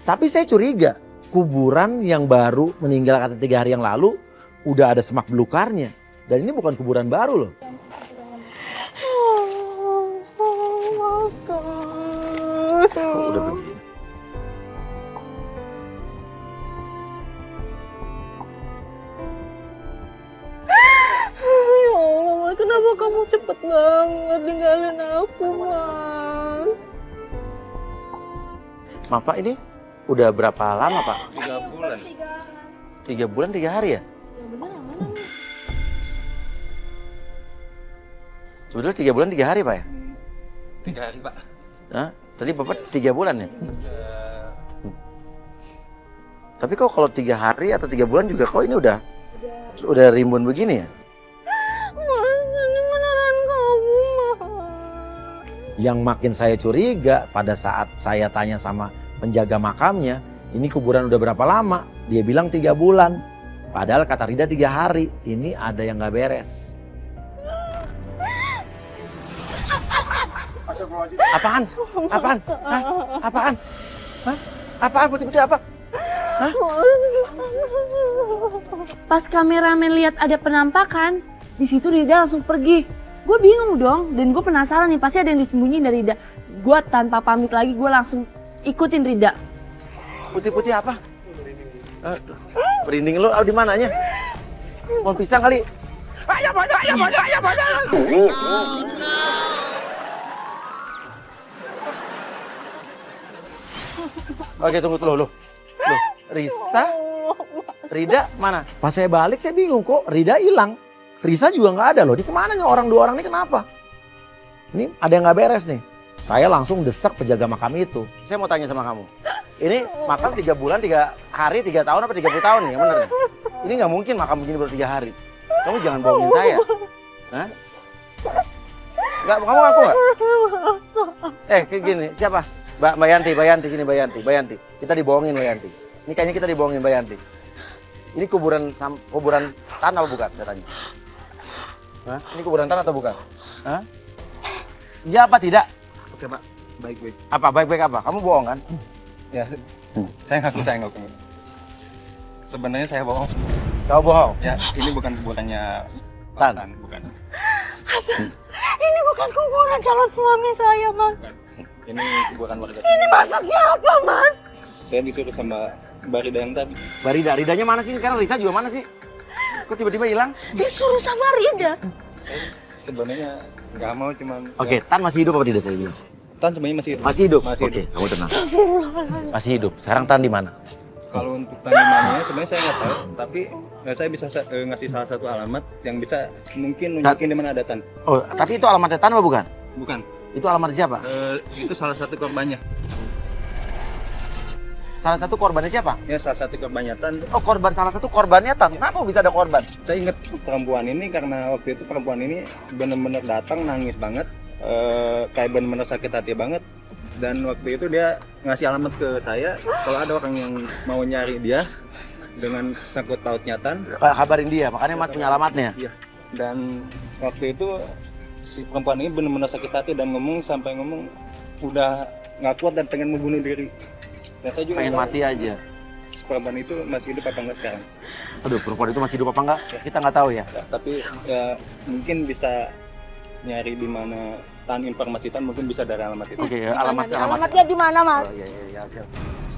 Tapi saya curiga, kuburan yang baru meninggal kata 3 hari yang lalu udah ada semak belukarnya. Dan ini bukan kuburan baru loh. Oh, udah begini. Ya Allah, Mas, kenapa kamu cepet banget ninggalin aku, Mas? Maaf Pak, ini udah berapa lama Pak? 3 bulan. 3 bulan 3 hari ya? Ya bener yang mana nih? Sebetulnya 3 bulan 3 hari Pak ya? 3 hari Pak. Hah? Tadi Bapak 3 bulan ya? Tapi kok kalau 3 hari atau 3 bulan juga kok ini udah rimbun begini ya? Mas, ini beneran kamu, Mas. Yang makin saya curiga pada saat saya tanya sama penjaga makamnya, ini kuburan udah berapa lama? Dia bilang 3 bulan. Padahal kata Rida 3 hari. Ini ada yang nggak beres. Apaan? Apaan? Hah? Apaan? Hah? Apaan? Putih-putih apa? Hah? Pas kameramen lihat ada penampakan, di situ Rida langsung pergi. Gue bingung dong, dan gue penasaran nih pasti ada yang disembunyiin dari Rida. Gue tanpa pamit lagi, gue langsung ikutin Rida. Putih-putih apa? Berinding lu di mananya? Mau pisang kali? Ayah banyak, ayah banyak, ayah banyak. Oke, tunggu tuh lo. Risa? Rida mana? Pas saya balik saya bingung kok Rida hilang. Risa juga nggak ada loh. Di kemana nih dua orang ini kenapa? Ini ada yang nggak beres nih. Saya langsung desak penjaga makam itu. Saya mau tanya sama kamu. Ini makam 3 bulan, 3 hari, 3 tahun apa 30 tahun nih? Yang bener nih? Ini nggak mungkin makam begini baru 3 hari. Kamu jangan bohongin saya. Hah? Nggak, kamu ngaku nggak? Kayak gini, siapa? Mbak Yanti sini Mbak Yanti. Kita dibohongin Mbak Yanti. Ini kayaknya kita dibohongin Mbak Yanti. Ini kuburan tanah apa bukan? Saya tanya. Hah? Ini kuburan tanah atau bukan? Hah? Iya apa tidak? Oke Pak, baik-baik. Apa baik-baik apa? Kamu bohong kan? Ya, saya ngaku. Sebenarnya saya bohong. Kau bohong. Ya, ini bukan kuburannya Tan. Tan, bukan. Ini bukan kuburan calon suami saya, Mas. Bukan. Ini kuburan warga. Ini maksudnya apa, Mas? Saya disuruh sama Mbak Rida yang tadi. Mbak Rida, Ridanya mana sih sekarang? Risa juga mana sih? Kok tiba-tiba hilang? Disuruh sama Rida. Saya sebenarnya nggak mau, cuman. Oke, Tan masih hidup apa tidak saya bilang? Tan sebenarnya masih hidup. Masih hidup? Masih Oke, hidup. kamu tenang. Masih hidup. Sekarang Tan di mana? Kalau untuk tanamannya sebenarnya saya nggak tahu, tapi saya bisa ngasih salah satu alamat yang bisa mungkin nunjukin di mana ada Tan. Oh, tapi itu alamatnya Tan apa bukan? Bukan. Itu alamat siapa? Itu salah satu korbannya. Salah satu korbannya siapa? Ya, salah satu korbannya Tan. Oh, salah satu korbannya Tan. Kenapa bisa ada korban? Saya ingat perempuan ini karena waktu itu perempuan ini benar-benar datang nangis banget, kayak benar-benar sakit hati banget. Dan waktu itu dia ngasih alamat ke saya kalau ada orang yang mau nyari dia dengan sangkut pautnya Tan. Kabarin dia, makanya Mas punya alamatnya. Iya. Dan waktu itu si perempuan ini benar-benar sakit hati dan sampai ngomong udah nggak kuat dan pengen membunuh diri. Dan saya juga Pengen mati aja. si perempuan itu masih hidup apa enggak sekarang. Aduh, perempuan itu masih hidup apa enggak? Kita nggak tahu ya. Ya, tapi ya mungkin bisa nyari di mana Tan, informasi Tan mungkin bisa dari alamat itu. Oke, alamatnya. Alamatnya di mana, Mas? Oh, iya, oke.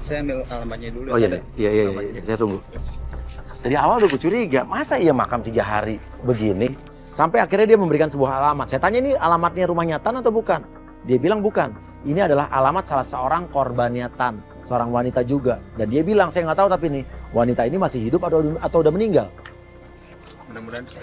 Saya ambil alamatnya dulu. Oh ya, iya, saya tunggu. Dari awal udah gue curiga, masa iya makam 3 hari begini? Sampai akhirnya dia memberikan sebuah alamat. Saya tanya ini alamatnya rumahnya Tan atau bukan? Dia bilang bukan. Ini adalah alamat salah seorang korbannya Tan, seorang wanita juga. Dan dia bilang, saya nggak tahu tapi nih, wanita ini masih hidup atau udah meninggal. Mudah-mudahan bisa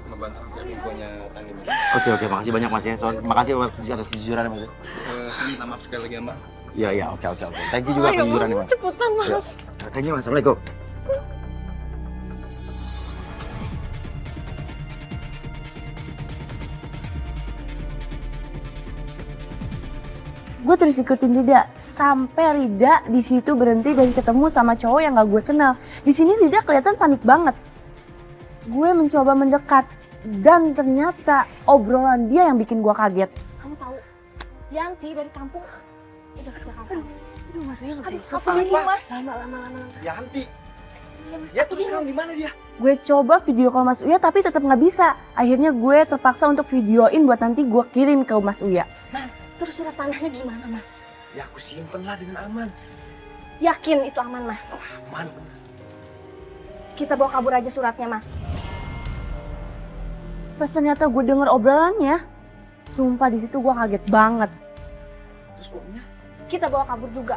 membantu dari infonya Tan ini. Oke, makasih banyak Mas ya. Makasih atas kejujurannya Mas. Saya minta maaf sekali lagi ya Mbak. Iya, oke. Thank you juga kejujurannya Mas. Cepetan, Mas. Thank you Mas, Assalamualaikum. Gue terus ikutin Rida sampai Rida di situ berhenti dan ketemu sama cowok yang gak gue kenal. Di sini Rida kelihatan panik banget. Gue mencoba mendekat dan ternyata obrolan dia yang bikin gue kaget. Kamu tahu, Yanti dari kampung udah ke Jakarta. Aduh, Mas Uya nggak bisa ikut. Apa lagi Mas? Lama. Yanti. Ya terus sekarang di mana dia? Gue coba video call Mas Uya tapi tetap nggak bisa. Akhirnya gue terpaksa untuk videoin buat nanti gue kirim ke Mas Uya. Mas, terus surat tanahnya gimana, Mas? Ya aku simpen lah dengan aman. Yakin itu aman, Mas? Aman. Kita bawa kabur aja suratnya, Mas. Pas ternyata gue denger obrolannya, sumpah di situ gue kaget banget. Terus uangnya? Kita bawa kabur juga.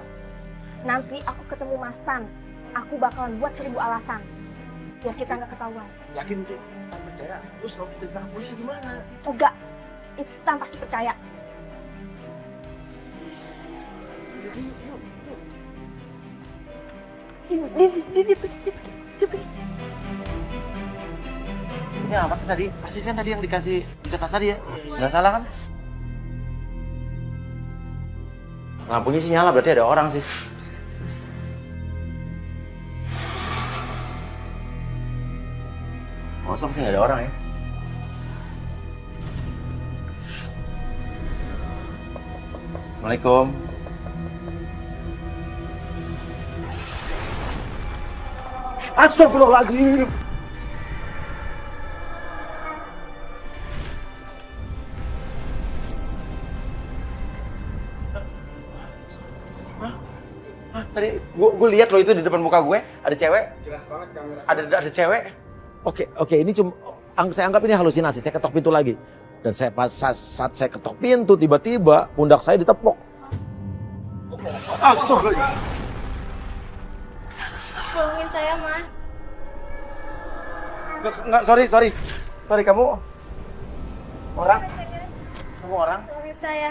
Nanti aku ketemu Mas Tan. Aku bakalan buat 1000 alasan. Biar kita nggak ketahuan. Yakin tuh? Tak percaya. Terus kalau kita ditangkap polisi gimana? Enggak. Itu Tan pasti percaya. Ini apa tuh tadi? Persis kan tadi yang dikasih di kertas tadi ya? Nggak salah kan? Lampunya sih nyala, berarti ada orang sih. Kosong sih, nggak ada orang ya. Assalamualaikum. Astagfirullahaladzim. Tadi gue lihat loh itu di depan muka gue ada cewek. Jelas banget kamera. Ada cewek. Oke, ini cuma saya anggap ini halusinasi. Saya ketok pintu lagi. Dan saya saat saya ketok pintu tiba-tiba pundak saya ditepok. Astagfirullah. Tolongin saya, Mas. Enggak, sorry. Sorry, kamu orang? Kamu orang? Tolongin saya.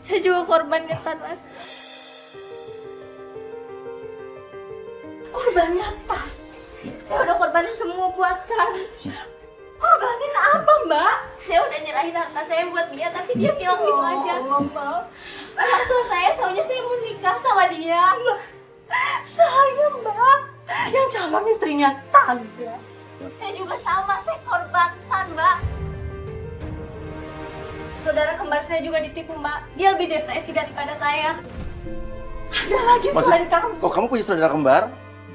Saya juga korban ketan, Mas. Korbannya apa? Saya udah korbanin semua buatan. Korbanin apa, Mbak? Saya udah nyerahin harta saya buat dia, tapi dia bilang gitu aja. Mbak. Orang tua saya taunya saya mau nikah sama dia. Saya, Mbak. Yang calon istrinya Tanda. Saya juga sama, saya korban Tan, Mbak. Saudara kembar saya juga ditipu, Mbak. Dia lebih depresi daripada saya. Ada lagi selain kamu. Kok kamu punya saudara kembar?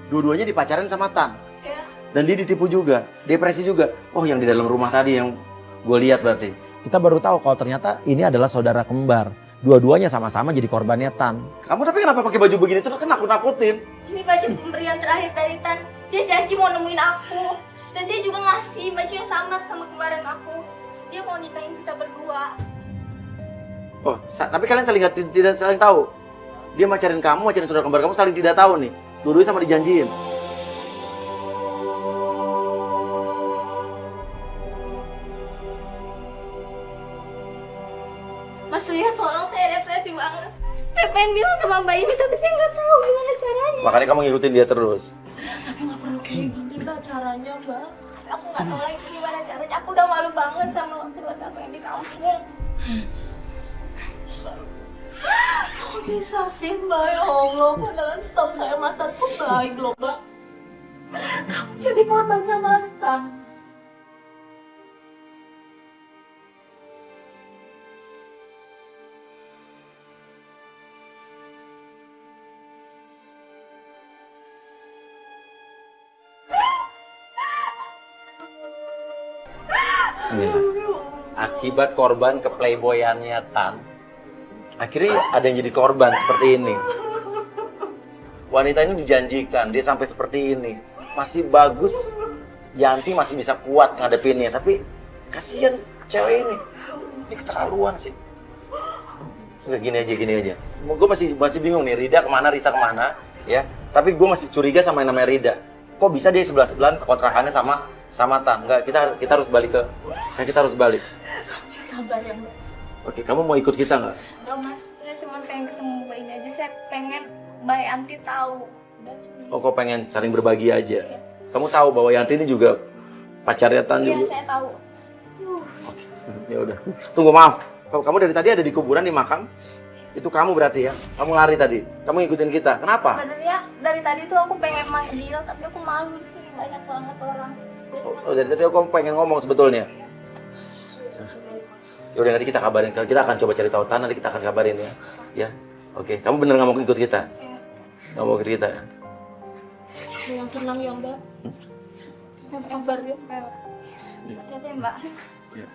Dua-duanya dipacarin sama Tan. Ya. Dan dia ditipu juga, depresi juga. Oh, yang di dalam rumah tadi yang gue lihat berarti. Kita baru tahu kalau ternyata ini adalah saudara kembar. Dua-duanya sama-sama jadi korbannya Tan. Kamu tapi kenapa pakai baju begini terus kan nakut-nakutin? Ini baju pemberian terakhir dari Tan. Dia janji mau nemuin aku. Dan dia juga ngasih baju yang sama kembaran aku. Dia mau nikahin kita berdua. Oh, tapi kalian saling tidak saling tahu. Dia macarin kamu, macarin saudara kembar kamu saling tidak tahu nih. Dua-duanya sama dijanjiin. Mas Uya, tolong, saya depresi banget. Saya pengen bilang sama Mbak ini, tapi saya nggak tahu gimana caranya. Makanya kamu ngikutin dia terus. Tapi nggak perlu kayak gini, Mbak, caranya, Mbak. Aku nggak tahu lagi gimana caranya. Aku udah malu banget sama keluarga aku yang di kampung. Kok bisa sih, Mbak? Ya Allah, padahal setahu saya Mas Tan tuh baik loh, Mbak. Kamu jadi korbannya Mas Tan. Inilah. Akibat korban keplayboyannya Tan, akhirnya ada yang jadi korban seperti ini. Wanita ini dijanjikan, dia sampai seperti ini. Masih bagus, Yanti masih bisa kuat ngadepinnya. Tapi kasihan cewek ini. Ini keterlaluan sih. Nggak, gini aja. Gue masih bingung nih, Rida kemana, Risa kemana. Ya, tapi gue masih curiga sama yang namanya Rida. Kok bisa dia sebelah-sebelahan kontrakannya sama Tan? Enggak, kita harus balik kita harus balik. Sabar ya, Mbak. Oke, kamu mau ikut kita nggak? Enggak, Mas, saya cuma pengen ketemu Mbak ini aja. Saya pengen Mbak Yanti tahu. Udah cuma. Oh, kok pengen saling berbagi aja? Kamu tahu bahwa Yanti ini juga pacarnya Tan Iya, juga? saya tahu. Oke, ya udah. Tunggu, maaf. Kamu dari tadi ada di kuburan di makam? Itu kamu berarti ya? Kamu lari tadi? Kamu ngikutin kita? Kenapa? Sebenarnya dari tadi tuh aku pengen manggil, tapi aku malu sih, banyak banget orang. Oh, dari tadi aku pengen ngomong sebetulnya. Ya udah, nanti kita kabarin. Kita akan coba cari tahu Tan, nanti kita akan kabarin ya. Ya, oke. Kamu bener nggak mau ikut kita? Ya. Nggak mau cerita ya? Kamu yang tenang ya Mbak. Yang sabar ya Mbak. Hati-hati ya, Mbak. Ya.